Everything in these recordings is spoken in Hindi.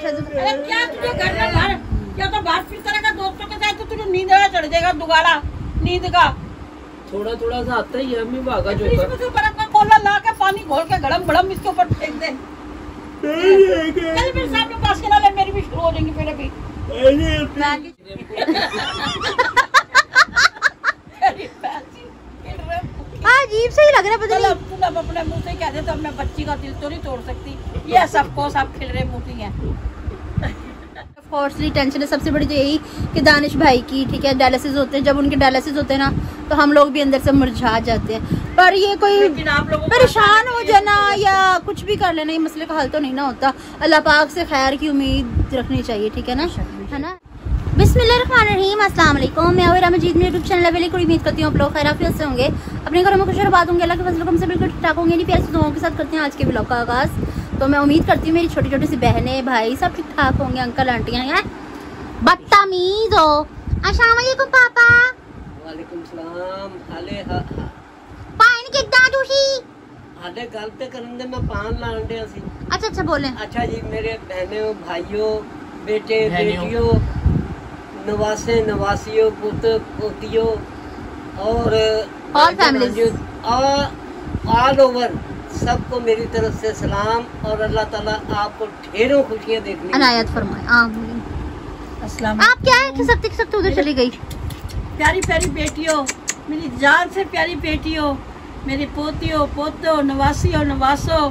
क्या तुझे घर में घर या तो बाहर फिर करेगा दोस्तों के साथ तो तुझे नींद चढ़ जाएगा दुगाड़ा नींद का। थोड़ा थोड़ा सा आता ही है अम्मी भागा जो इसमें बर्फ का कोला ला के पानी घोल के गड़म गड़म इसके ऊपर फेंक दे। मेरे सामने पास के नाले मेरी भी शुरू हो जाएंगी फिर अभी। अजीब से ही लग रहा है पता नहीं। तुम अपने मुंह से कह दे तो मैं बच्ची का दिल तो नहीं तोड़ सकती। ये सबको सब खिल रहे मोती हैं। फोर्सली टेंशन है सबसे बड़ी तो यही कि दानिश भाई की ठीक है डायलिसिस होते हैं। जब उनके डायलिसिस होते हैं ना तो हम लोग भी अंदर से मुरझा जाते हैं। पर ये कोई परेशान हो जाना या कुछ भी कर लेना ये मसले का हल तो नहीं ना होता। अल्लाह पाक से खैर की उम्मीद रखनी चाहिए ठीक है ना है ना। बिस्मिल्लाहिर्रहमानिर्रहीम अस्सलाम वालेकुम। मैं और मजीद में यूट्यूब चैनल लेवल को उम्मीद करती हूँ आप लोग खैरियत से होंगे अपने घरों में खुश और बात होंगे अल्लाह के फजल से बिल्कुल ठीक ठाक होंगे। नहीं प्यार से दुआओं के साथ करते हैं आज के ब्लॉग का आगाज़। तो मैं उम्मीद करती हूँ मेरी छोटी छोटी सी बहनें भाई सब ठीक ठाक होंगे। अंकल आंटियाँ हैं बदतमीज हो। अस्सलाम वालेकुम पापा। वालेकुम सलाम। हाले पाइन कितना तुसी हाले गल ते करन दे मैं पान लान दे सी। अच्छा बोलें। अच्छा जी मेरे बहनों भाइयों बेटे बेटियों नवासे नवासियों पुत्र पोतियों और ऑल फैमिलीज ऑल ओवर सबको मेरी तरफ से सलाम और अल्लाह ताला आपको ढेरों खुशियाँ देखने अनायत फरमाए आमीन। अस्सलाम। आप क्या है खिसकते उधर चली गई। प्यारी प्यारी बेटियों मेरी जान से प्यारी बेटियों मेरी पोतियों पोतों नवासियों नवासों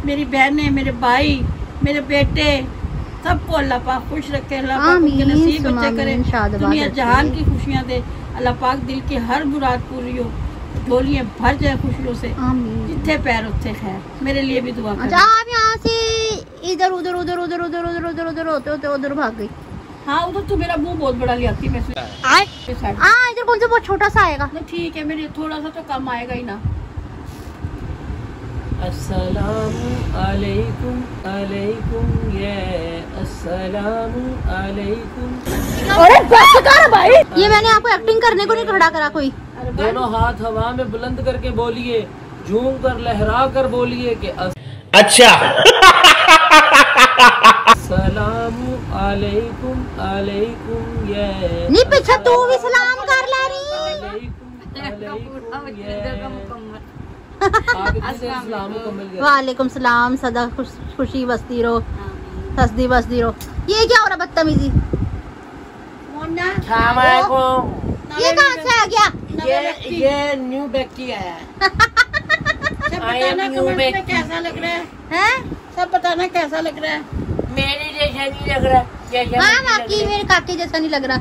मेरी बहनें मेरे भाई मेरे बेटे सबको अल्लाह पाक खुश रखे। अल्लाह पाक उनके नसीब अच्छे करे दुनिया जहान की खुशियाँ दे। अल्लाह पाक दिल की हर मुराद पूरी हो झोलियाँ भर जाए खुशियों से जितने पैर उठे खैर मेरे लिए भी दुआ करें। अच्छा आप यहाँ से इधर उधर उधर उधर उधर उधर उधर उधर होते होते उधर भाग गई। हाँ उधर तो मेरा मुंह बहुत बड़ा ले आती है इधर कौन सा बहुत छोटा सा आएगा। ठीक है मेरे थोड़ा सा तो कम आएगा ही ना। अस्सलामु अलैकुम अलैकुम ये अस्सलामु अलैकुम। अरे बस कर भाई ये मैंने आपको एक्टिंग करने को नहीं खड़ा करा कोई। दोनों हाथ हवा में बुलंद करके बोलिए झूम कर लहरा कर बोलिए कि अच्छा अस्सलामु अलैकुम अलैकुम ये नहीं पीछे तू भी सलाम कर ले रही। वालेकुम सलाम सदा खुशी बसती रहो हंसदी बसती रहो। ये क्या हो रहा बदतमीजी। ये कहाँ से आ गया। ये न्यू बैक्टी आया है। सब बताना कमेंट में कैसा लग रहा है सब बताना कैसा लग रहा है। मेरे जैसा नहीं लग रहा। हाँ बाकी मेरे काके जैसा नहीं लग रहा।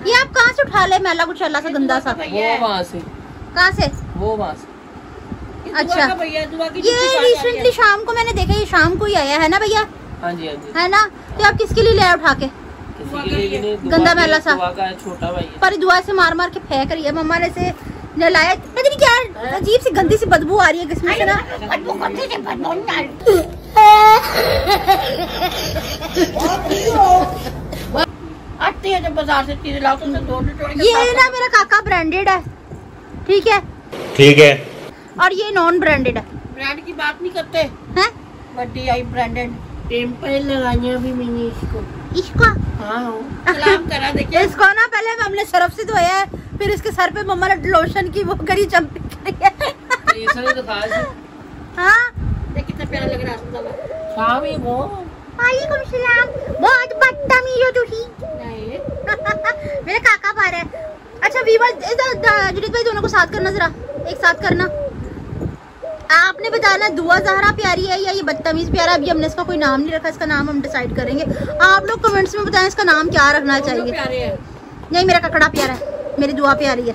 ये आप कहाँ से उठा ले मैला कुछ अल्लाह सा गंदा सा। वो वहाँ से कहाँ से वो वहाँ से। अच्छा ये रिसेंटली शाम को मैंने देखा ये शाम को ही आया है ना भैया। हाँ जी है ना तो आप किसके लिए ले आए उठा के गंदा मैला सा छोटा भाई पर दुआ से मार मार के फेंक रही है मम्मा ने से नलाया पता नहीं क्या अजीब सी गंदी सी बदबू आ रही है किसमें से ना। आती है जब बाजार से चीज लाओ तो ये ना मेरा काका ब्रांडेड है ठीक है और ये नॉन ब्रांडेड है। ब्रांड की बात नहीं करते हैं बड्डी आई ब्रांडेड टेम्पल लगाइया भी मैंने इसको हाँ सलाम करा देखिए इसको ना पहले हमने सरफ से धोया है फिर इसके सर पे मम्मा ने लोशन की वो करी चम्पी करी है। हाँ देख कितना प्यारा लग रहा है शाम ही वो वालेकुम सलाम बहुत बदतमीज हो तुसी। मेरे काका बाहर है। अच्छा वीवर जुनीद भाई दोनों को साथ करना जरा एक साथ करना। आपने बताना दुआ ज़हरा प्यारी है या ये बदतमीज प्यारा। अभी हमने इसका कोई नाम नहीं रखा इसका नाम हम डिसाइड करेंगे। आप लोग कमेंट्स में बताएं इसका नाम क्या रखना चाहिए। नहीं मेरा ककड़ा प्यारा है मेरी दुआ प्यारी है।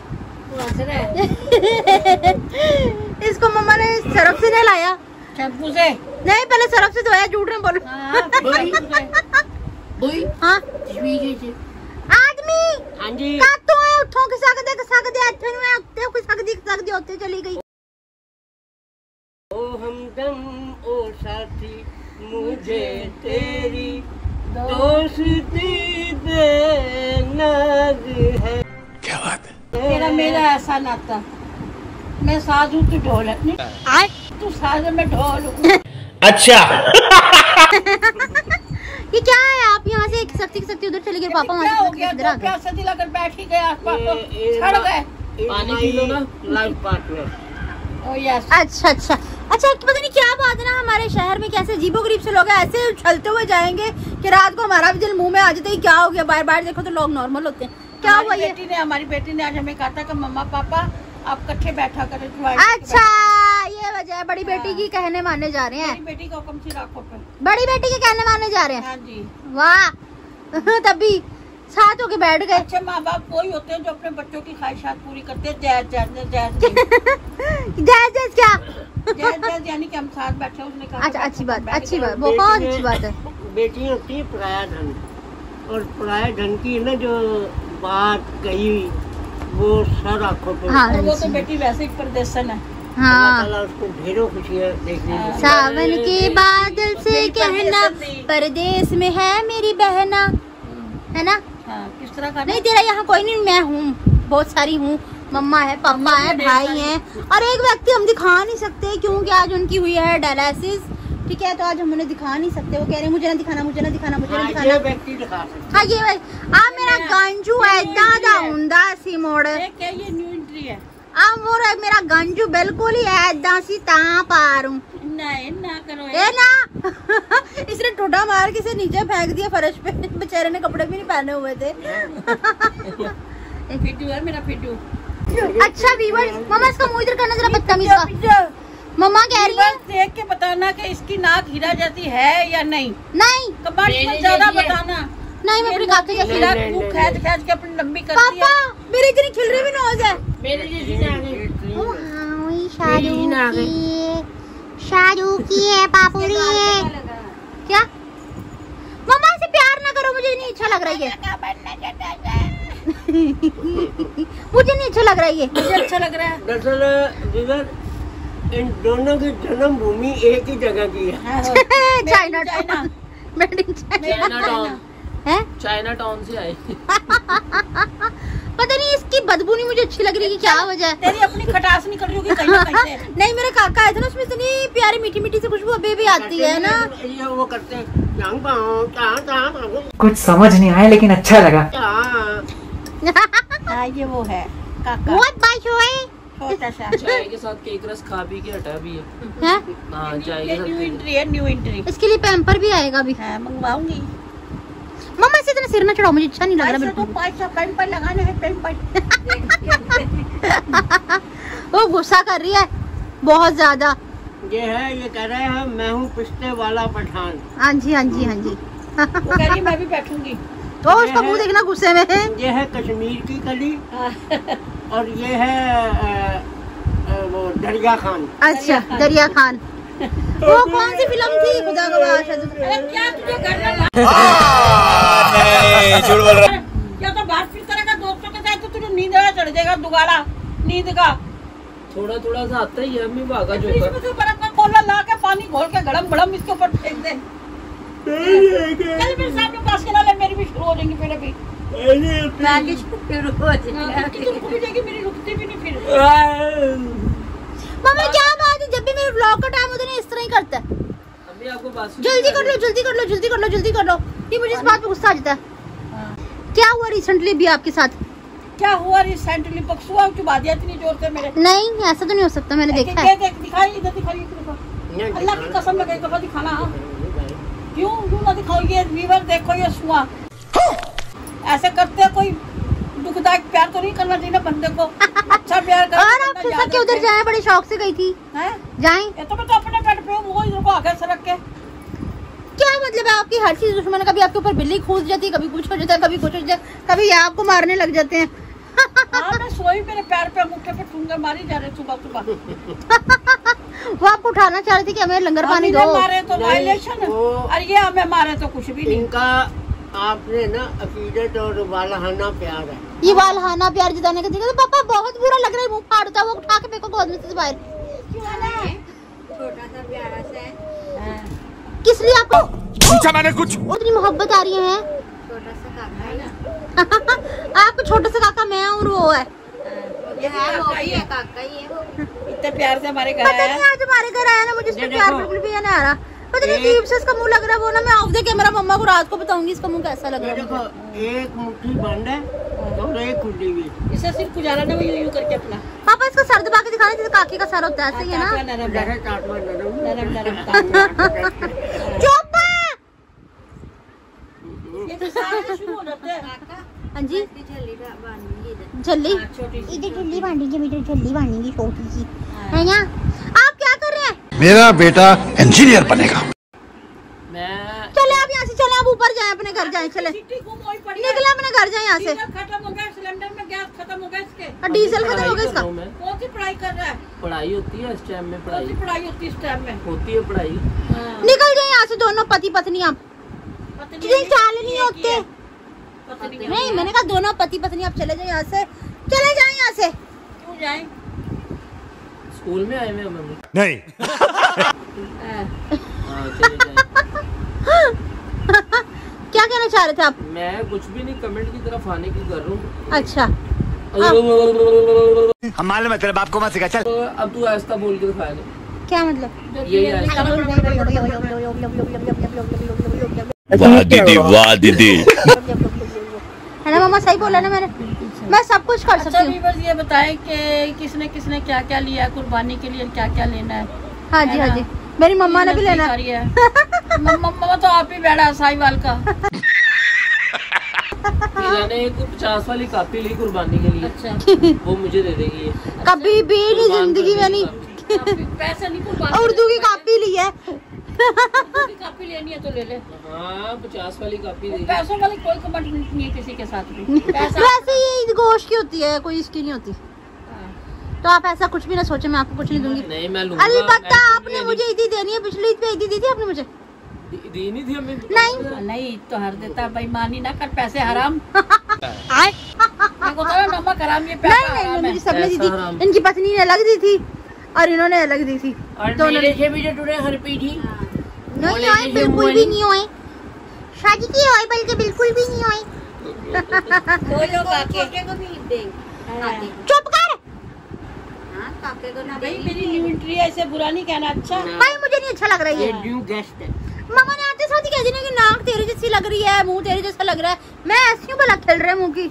इसको मम्मा ने सरफ से नहीं लाया शैम्पू से नहीं पहले सरफ से धोया झूठ नहीं बोलो। हाँ आदमी हाँ जी उठो सकते होते चली गई। ओ हमदम ओ साथी मुझे तेरी दोस्ती दे नाज है। क्या बात है तेरा मेरा ऐसा नाता मैं साज हूँ तू ढोल है तू साज में ढोल हूँ। अच्छा ये क्या है? आप यहाँ से सख्ती उधर चले गए, पापा क्या हो वहाँ गया? से इधर आ तो गए। प्यासे दिलाकर बैठ ही गए, आसपास तो छड़ गए। पानी पी लो ना, लाइफ पार्टनर। ओ यस। अच्छा पता नहीं क्या बात है ना, हमारे शहर में कैसे अजीबोगरीब से लोग ऐसे उछलते हुए जाएंगे कि रात को हमारा भी दिल मुंह में आ जाता है। क्या हो गया? बाहर देखो तो लोग नॉर्मल होते हैं। क्या हुआ? ये हमारी बेटी ने आज हमें कहा था कि मम्मा पापा आप इकट्ठे बैठा करें। अच्छा, ये वजह है। बड़ी बेटी की कहने माने जा रहे हैं। बड़ी बेटी को कम से आंखों पे। बड़ी बेटी के कहने माने जा रहे हैं। हाँ जी। वाह तभी साथ होके बैठ गए। अच्छे माँ बाप वही होते हैं जो अपने बच्चों की ख्वाहिशात पूरी करते हैं। जैज क्या? जैज यानी कि हम साथ बैठे, उसने कहा अच्छा, अच्छी बात, बहुत अच्छी बात है। बेटी होती है पराया धन, और पराया धन की ना जो बात कही वो सर आंखों पे। हाँ, वो तो बेटी वैसे ही परदेसन है। हाँ, अल्लाह उसको ढेरों खुशियाँ देखने को। सावन के बादल से कहना परदेश में है मेरी बहना, है ना? हाँ, किस तरह का? नहीं तेरा यहाँ कोई नहीं, मैं हूँ, बहुत सारी हूँ। मम्मा है, पापा है, भाई हैं, और एक व्यक्ति हम दिखा नहीं सकते क्योंकि आज उनकी हुई है डायलिसिस। ठीक है, तो आज हम उन्हें दिखा नहीं सकते। वो कह रहे हैं मुझे ना दिखाना। ये व्यक्ति दिखा सकते। हाँ, ये भाई मेरा गंजू ऐदा दा हुंदा सी मोड़। क्या ये न्यू एंट्री है? मेरा गंजू बिल्कुल ही ऐदा सी ता पारू। नहीं ना करो ए ना इसने टोटा मार के इसे नीचे फेंक दिया फर्श पे। बेचारे ने कपड़े भी नहीं पहने हुए थे। फिटू है मेरा फिटू। अच्छा व्यूअर्स, मम्मा इसका मुंह इधर करना जरा, बदतमीज का। मम्मा कह रही है देख के बताना कि इसकी नाक हीरा जैसी है या नहीं। नहीं कमेंट में ज्यादा बताना। नहीं, मैं अपने काके जैसी हीरा को खींच के अपनी लंबी करती है। पापा मेरी इतनी खिलरी भी नोज है। मेरे जैसी ना गई। शाहरुखी है पापूरी है क्या? मम्मा से प्यार ना करो, मुझे नहीं अच्छा लग रही है। मुझे नहीं अच्छा लग रही है। मुझे अच्छा लग रहा है। दरअसल इन दोनों की जन्म भूमि एक ही जगह की है। चाइना चाइना टाउन से आए। पता नहीं इसकी बदबू नहीं मुझे अच्छी लग रही है, क्या वजह है? तेरी अपनी खटास निकल रही होगी कहीं ना कहीं से। नहीं, मेरे काका आए थे ना, उसमें इतनी प्यारी मीठी मीठी से खुशबू अभी भी आती है ना। ये वो करते हैं कुछ समझ नहीं आया लेकिन अच्छा लगा। हाँ, ये वो है काका। बहुत बात हुई। छोटा सा चाय के साथ केक रस खा पी के हटा भी है। हैं? हाँ, चाय के ये साथ न्यू केक। एंट्री है, न्यू एंट्री। इसके लिए पैम्पर भी आएगा अभी। हाँ, मंगवाऊंगी। मम्मा इसे इतना सिर ना चढ़ाओ, मुझे अच्छा नहीं लग रहा तो बिल्कुल। 500 पैम्पर लगाने हैं, पैम्पर। वो गुस्सा कर रही है बहुत ज्यादा। ये है, ये कह रहे हैं मैं हूँ पिस्ते वाला पठान। हाँ जी। वो कह रही मैं भी बैठूंगी। तो उसका मुंह देखना गुस्से में है। ये है कश्मीर की कली, और ये है वो दरिया खान। अच्छा, दरिया खान। वो कौन सी फिल्म थी? खुदा का वास्ता। अरे क्या तुझे करना? झूठ बोल रहा। या तो बाहर फिर तरह का दोस्तों के साथ तो तुझे नींद आ चढ़ जाएगा, दुगाड़ा नींद का। थोड़ा थोड़ा सा आता ही है, अम्मी भागा जो इसमें से बर्फ का गोला ला के पानी घोल के गड़म बड़म इसके ऊपर फेंक दे। कल मेरे सामने पास के नाले मेरी भी शुरू हो जाएंगी फिर अभी। मैगी शुरू हो कि तुमको भी जाएगी, मेरी रुकती भी नहीं फिर। मम्मा क्या बात है, जब भी मेरे व्लॉग का टाइम होता है ना इस तरह ही करता है। अम्मी आपको बात जल्दी कर लो। ये मुझे इस बात पे गुस्सा आ जाता है। क्या हुआ रिसेंटली भी आपके साथ? क्या हुआ रिसेंटली? बक्सुआ चुबा दिया इतनी जोर से मेरे। नहीं, ऐसा तो नहीं हो सकता, मैंने देखा है। देख दिखाई, इधर दिखाई अल्लाह की कसम लगे तो दिखाना। हाँ, क्यों ना दिखाओ? ये व्यूअर देखो, ये सुआ ऐसे करते हैं। कोई दुखदायक प्यार तो नहीं करना चाहिए ना बंदे को। अच्छा प्यार कर। और आप फिर के उधर जाए, बड़े शौक से गई थी। जाएं? ये तो मैं तो अपने पेट पे हूँ, इधर को आगे से रख के। क्या मतलब है आपकी हर चीज दुश्मन है? कभी आपके ऊपर बिल्ली कूद जाती है, कभी कुछ हो जाता है, कभी कुछ हो जाता है, कभी आपको मारने लग जाते हैं। हाँ, मैं सोई, मेरे पैर पे अंगूठे पे ठुंगे मारी जा रहे सुबह। वो आपको उठाना चाह रहे थे कि हमें लंगर पानी दो। मारे तो वायलेशन है, और ये हमें मारे तो कुछ भी नहीं। इनका आपने ना अकीदत और वालहाना प्यार है। ये वालहाना प्यार जताने का देखा तो पापा बहुत बुरा लग रहा है, मुंह फाड़ता है। वो उठा के फेंको गोद में से बाहर। छोटा सा प्यारा सा किस लिए आपको पूछा मैंने कुछ? उतनी मोहब्बत आ रही है? छोटा सा काका है ना। आपको छोटा सा काका मैं और वो है। ये है, वो भी है, काका ही है वो। इतने प्यार से हमारे घर पता आया। नहीं आज हमारे घर आया ना, मुझे इसका प्यार बिल्कुल भी नहीं आ रहा। पता नहीं अजीब से इसका मुंह लग रहा है। वो ना मैं ऑफ द कैमरा मम्मा को रात को बताऊंगी इसका मुंह कैसा लग रहा है। देखो एक मुट्ठी बंद है और एक खुली हुई। इसे सिर्फ गुजारा ना यूं करके अपना। पापा इसका सर दबा के दिखाना जैसे काकी का सर होता है, ऐसे ही है ना। चुप ये तो सारे शुरू हो जाते हैं। हाँ जी झल्ली इधर झल्ली बांधेंगे, मीटर झल्ली बांधेंगी छोटी सी, है ना। आप क्या कर रहे हैं? मेरा बेटा इंजीनियर बनेगा। मैं चले आप यहाँ से, चले आप ऊपर जाए, अपने घर जाए, चले सिटी घूम वही पड़ी है। निकले अपने घर जाए यहाँ से। डीजल खत्म हो गया, सिलेंडर में गैस खत्म हो गया इसके। डीजल खत्म हो गया इसका। मैं कौन सी पढ़ाई कर रहा है? पढ़ाई होती है इस टाइम में, कौन सी पढ़ाई होती है इस टाइम में? होती है पढ़ाई। निकल जाए यहाँ से दोनों पति पत्नी। आप पत्नी चाल नहीं होते। पत्नी नहीं मैंने कहा दोनों पति पत्नी आप चले जाए यहाँ से, चले जाए यहाँ से। क्यों जाए? स्कूल में आए हुए मम्मी। नहीं। हाँ चले जाएं। क्या कहना चाह रहे थे आप? मैं कुछ भी नहीं, कमेंट की तरफ आने की कर रहा हूँ। अच्छा हम मालूम है तेरे बाप को मत सिखा, चल। अब तू ऐसा बोल के दिखा दे। क्या मतलब? यही है। वाह दीदी, वाह दीदी। है ना मम्मा, सही बोला ना मैंने। मैं सब कुछ कर सकती हूँ। बस ये बताएं कि किसने किसने क्या क्या लिया है कुर्बानी के लिए, क्या क्या लेना है। हाँ जी हाँ जी, मेरी मम्मा ने भी लेना है। मम्मा तो आप ही बैठा साहिवाल का। मैंने एक 50 वाली कापी ली कुर्बानी के लिए। अच्छा वो मुझे दे देगी ये। कभी भी नहीं जिंदगी में नहीं पैसे नहीं कुर्बानी। उर्दू की कॉपी ली है। कापी लेनी है तो ले ले। हाँ 50 वाली कापी देगी। पैसों वाली कोई कमेंट नहीं है किसी के साथ भी। पैसा वैसे ये गोश्त की होती है, कोई इसकी नहीं होती। तो आप ऐसा कुछ भी ना सोचे, मैं आपको कुछ नहीं दूंगी। नहीं मैं लूंगा। अलबत्ता आपने मुझे ईदी देनी है, पिछली ईद पे ईदी दी थी आपने मुझे। दी नहीं थी हमें। नहीं तो हर देता, बेईमानी ना कर, पैसे हराम। आए देखो तो नमक हराम, ये पैसा नहीं हराम मुझे है। सबने दी पैसा थी। हराम। इनकी पत्नी ने अलग दी थी और इन्होंने अलग दी थी। और दोनों मेरे से भी जो टूटे हर पीठी। नहीं आए, बिल्कुल भी नहीं हुए। शादी की हुई बल्कि बिल्कुल भी नहीं हुई। चुप कर भाई मेरी न्यूट्री है, इसे बुरा नहीं कहना। अच्छा भाई मुझे नहीं अच्छा लग रहा है ये। न्यू गेस्ट है। मामा ने आते साथ ही कह देना कि नाक तेरे जैसी लग रही है, मुंह तेरे जैसा लग रहा है। मैं ऐसी हूँ भला खेल रहे मुंह की।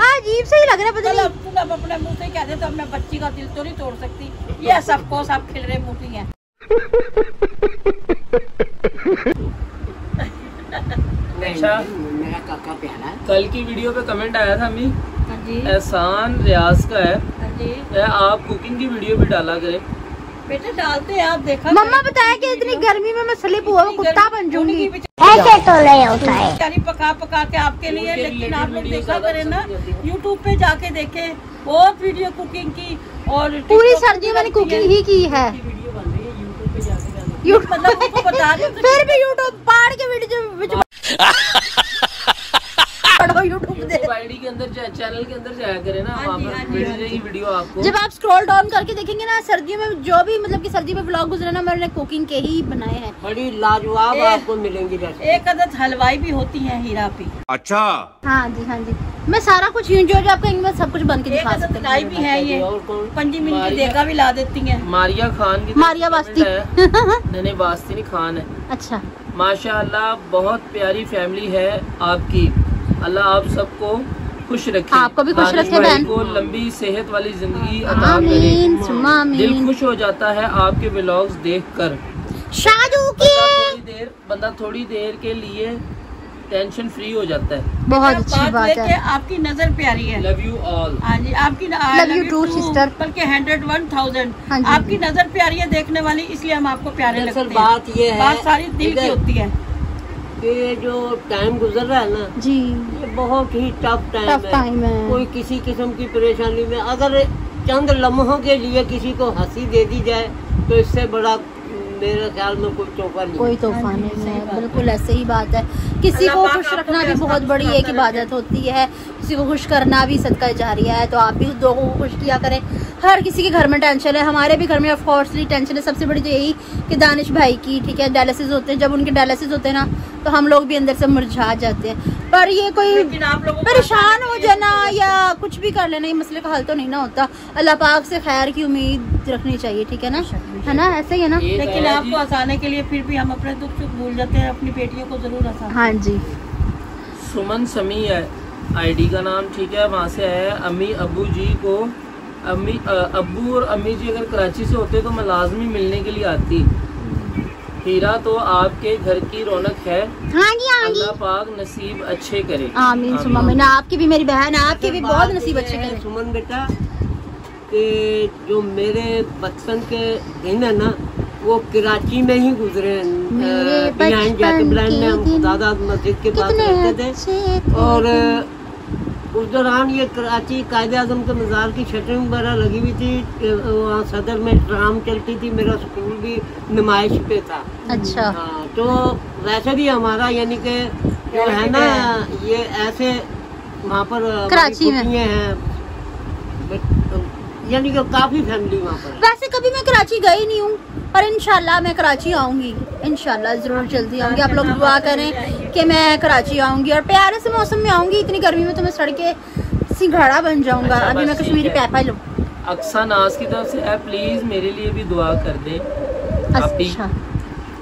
अजीब से ही लग रहा है, पता नहीं। तुम अब अपने मुंह से कह दे तो मैं बच्ची का दिल तो नहीं तोड़ सकती। ये सबको सब खिल रहे मुंह है। अच्छा मेरा काका प्यारा है। कल की वीडियो पे कमेंट आया था अम्मी, हाँ जी एहसान रियाज का है, हाँ जी आप कुकिंग की वीडियो भी डाला करें। बेटे डालते हैं, आप देखा मम्मा बताया कि इतनी गर्मी में मैं स्लिप हुआ कुत्ता बन जाऊंगी। ऐसे तो नहीं होता है। पका पका के आपके लिए, लेकिन आप लोग देखा करें ना, YouTube पे जाके देखे, बहुत वीडियो कुकिंग की। और पूरी सर्दी मैंने कुकिंग ही की है। वीडियो बन रही है यूट्यूब पे जाके डालो। मतलब उनको बता रही हूँ फिर भी यूट्यूब पाड़ के वीडियो यूट्यूब दे। आईडी के अंदर चैनल के अंदर जाया करें ना, वहाँ पर मिल जाएगी वीडियो आपको। जब आप स्क्रॉल डाउन करके देखेंगे ना, सर्दियों में जो भी मतलब कि सर्दी में व्लॉग गुजरे ना, मैंने कुकिंग के ही बनाए हैं। बड़ी लाजवाब आपको मिलेंगी रेसिपी। एक आदत हलवाई भी होती है हीरा पी। अच्छा हाँ जी हाँ जी, मैं सारा कुछ जो जो आप कहेंगे मैं सब कुछ बन के एक दिखा आदत सकती लाई भी है ये, और कौन? 5 मिनट देगा भी ला देती है। मारिया खान की मारिया बास्ती। नहीं बास्ती नहीं, खान है। अच्छा माशाअल्लाह बहुत प्यारी फैमिली है आपकी। अल्लाह आप सबको खुश रखे, आपको भी खुश दानिश रखे भाई बहन। को लंबी सेहत वाली जिंदगी अता करे। आमीन सुम्मा दिल आमीन। खुश हो जाता है आपके व्लॉग्स देखकर। शादू की बंदा थोड़ी देर के लिए टेंशन फ्री हो जाता है। बहुत अच्छी बात लेके है। आपकी नजर प्यारी है। Love you all. हाँ जी आपकी Love you too, sister। बल्कि 100-1000 हाँ जी। आपकी नजर प्यारी है देखने वाली, इसलिए हम आपको प्यारे लगते दरअसल हैं। बात ये है, बात सारी दिल की होती है। ये जो टाइम गुजर रहा है ना, जी ये बहुत ही टफ टफ टाइम है। कोई किसी किस्म की परेशानी में अगर चंद लम्हों के लिए किसी को हंसी दे दी जाए तो इससे बड़ा मेरे ख्याल में कोई तोहफा नहीं। कोई तोहफा नहीं है, बिल्कुल ऐसे ही बात है। किसी को खुश रखना भी बहुत बड़ी एक इबादत होती है, किसी को खुश करना भी सदका जारिया है। तो आप भी उस लोगों को खुश किया करें। हर किसी के घर में टेंशन है, हमारे भी घर में ऑफकोर्सली टेंशन है। सबसे बड़ी तो यही कि दानिश भाई की, ठीक है, डायलिसिस होते हैं। जब उनके डायलिसिस होते हैं ना, तो तो हम लोग भी अंदर से मुरझा जाते हैं। पर ये कोई लेकिन आप लोगों को परेशान हो जाना या कुछ भी कर लेना, ये मसले का हल तो नहीं ना होता। अल्लाह पाक से खैर की उम्मीद रखनी चाहिए, ठीक है ना, है ना, ऐसे ही है ना। लेकिन आपको हंसाने के लिए फिर भी हम अपने दुख सुख भूल जाते हैं, अपनी बेटियों को जरूर हंसाते हैं। हाँ जी। सुमन समी है आईडी का नाम, ठीक है। वहाँ से है अम्मी अबू जी को, अब्बू और अम्मी जी अगर कराची से होते तो मैं लाजमी मिलने के लिए आती। हीरा तो आपके घर की रौनक है, हाँ जी, हाँ जी। अल्लाह पाक नसीब अच्छे करे। आमीन सुमा आमीन। आपकी भी मेरी बहन, आपके भी बहुत नसीब अच्छे करे। सुमन बेटा कि जो मेरे बचपन के दिन है ना वो कराची में ही गुजरे। हम दादा मस्जिद के पास रहते थे और उस दौरान ये कराची कायदे आज़म के मज़ार की शटरिंग वगैरह लगी हुई थी, वहाँ सदर में ड्राम चलती थी, मेरा स्कूल भी नुमाइश पे था। अच्छा। हाँ, तो वैसे भी हमारा यानी कि जो है ना ये ऐसे वहाँ पर कराची में हैं, यानी कि काफी फैमिली वहाँ पर। वैसे कभी मैं कराची गई नहीं हूँ, पर इंशाल्लाह मैं कराची आऊंगी, इंशाल्लाह जरूर जल्दी आऊंगी। आप लोग दुआ करें कि मैं कराची आऊंगी और प्यारे से मौसम में आऊंगी। इतनी गर्मी में तो मैं सड़के सिंघाड़ा बन जाऊंगा। अच्छा, अभी मैं कश्मीरी पैपा लूँ। अक्सा नाज की तरफ से है, प्लीज मेरे लिए भी दुआ कर दे। अच्छा,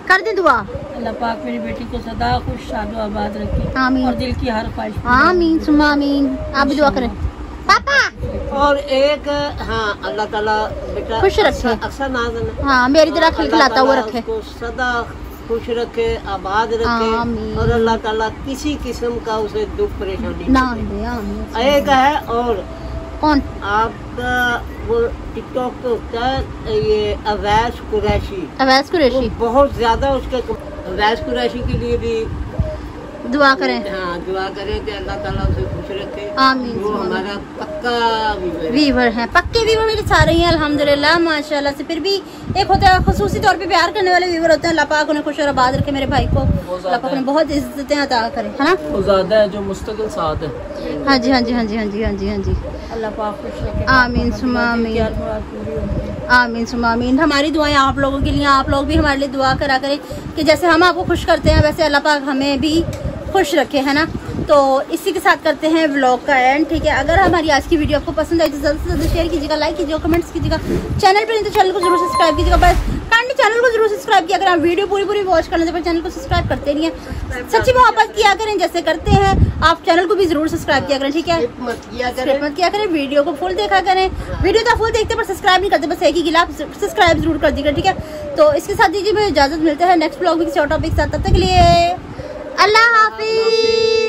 कर दे दुआ। अल्लाह पाक मेरी बेटी को सदा खुश शादो आबाद रखे, आमीन। और दिल की हर ख्वाहिश आमीन सुमा आमीन। आप भी दुआ करें पापा। और एक हाँ अल्लाह ताला बेटा खुश रखे। अक्सर नाज़ हाँ मेरी तरह खिलखिलाता हुआ रखे, उसको सदा खुश रखे, आबाद रखे, आमीन। और अल्लाह ताला किसी किस्म का उसे दुख परेशानी ना न दे। आमीन। एक है और कौन? आपका वो टिकटॉक पे होता है ये अवैस कुरैशी, अवैस कुरैशी, वो बहुत ज्यादा उसके अवैस कुरैशी के लिए भी दुआ करें। हाँ दुआ करें कि अल्लाह ताला उसे खुश रखे। आमीन। वो हमारा पक्का वीवर है, पक्के वीवर मेरे सारे ही हैं अल्हम्दुलिल्लाह माशाल्लाह से। फिर भी एक होता है खुसूसी तौर पे प्यार करने वाले वीवर होते हैं। अल्लाह पाक उन्हें खुश और आबाद रखे, मेरे भाई को अल्लाह पाक उन्हें बहुत इज्जतें अता करे, है ना। वो ज्यादा है जो मुस्तकिल साथ है। हाँ जी, हाँ जी, हाँ जी, हाँ जी, हाँ जी, हाँ जी। अल्लाह पाक खुश रखे। आमीन सुमा आमीन। आमीन सुमा आमीन। हमारी दुआएं आप लोगों के लिए, आप लोग भी हमारे लिए दुआ करा करें कि जैसे हम आपको खुश करते हैं वैसे अल्लाह पाक हमें भी खुश रखे, है ना। तो इसी के साथ करते हैं व्लॉग का एंड, ठीक है। अगर हमारी आज की वीडियो आपको पसंद आई तो ज़्यादा से ज़्यादा शेयर कीजिएगा, लाइक कीजिएगा, कमेंट्स कीजिएगा। चैनल पर नहीं तो चैनल को जरूर सब्सक्राइब कीजिएगा। बस काइंडली चैनल को जरूर सब्सक्राइब किया करें। आप वीडियो पूरी वॉच करने से चैनल को सब्सक्राइब करते नहीं है, सच्ची मोहब्बत किया करें जैसे करते हैं। आप चैनल को भी जरूर सब्सक्राइब किया करें, ठीक है। स्किप मत किया करें, वीडियो को फुल देखा करें। वीडियो तो फुल देखते पर सब्सक्राइब नहीं करते, बस एक ही गिला सब्सक्राइब जरूर कर दीजिएगा, ठीक है। तो इसके साथ दीजिए मैं इजाजत, मिलते हैं नेक्स्ट ब्लॉग में किसी और टॉपिक के साथ। तब तक के लिए अल्लाह हाफिज।